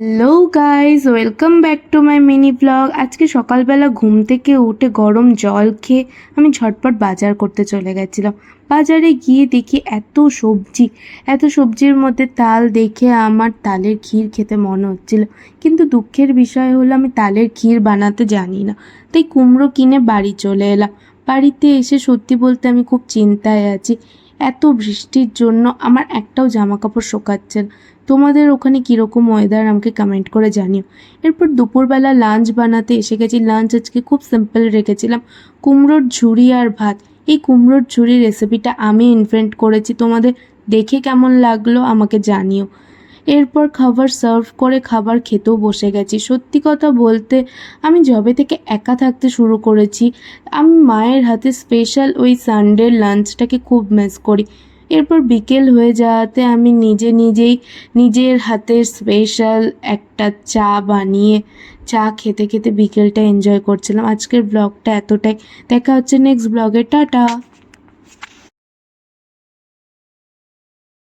Hello guys, welcome back to my mini blog. আজকে সকালবেলা ঘুম থেকে উঠে গরম জল খেয়ে আমি ঝটপট বাজার করতে চলে গেছিলাম। বাজারে গিয়ে দেখি এত সবজির মধ্যে তাল দেখে আমার তালের ক্ষীর খেতে মনে হচ্ছিল, কিন্তু দুঃখের বিষয় হলো আমি তালের ক্ষীর বানাতে জানি না। তাই কুমড়ো কিনে বাড়ি চলে এলাম। বাড়িতে এসে সত্যি বলতে আমি খুব চিন্তায় আছি। এত বৃষ্টির জন্য আমার একটাও জামা কাপড় শোকাচ্ছে না। তোমাদের ওখানে কীরকম ওয়েদার আমাকে কমেন্ট করে জানিও। এরপর দুপুরবেলা লাঞ্চ বানাতে এসে গেছি। লাঞ্চ আজকে খুব সিম্পল রেখেছিলাম, কুমড়োর ঝুরি আর ভাত। এই কুমড়োর ঝুরি রেসিপিটা আমি ইনভেন্ট করেছি, তোমাদের দেখে কেমন লাগলো আমাকে জানিও। এরপর খাবার সার্ভ করে খাবার খেতেও বসে গেছি। সত্যি কথা বলতে আমি যবে থেকে একা থাকতে শুরু করেছি, আমি মায়ের হাতে স্পেশাল ওই সানডের লাঞ্চটাকে খুব মিস করি। এরপর বিকেল হয়ে যাওয়াতে আমি নিজের হাতের স্পেশাল একটা চা বানিয়ে চা খেতে খেতে বিকেলটা এনজয় করছিলাম। আজকের ব্লগটা এতটাই। দেখা হচ্ছে নেক্সট ব্লগে। টাটা।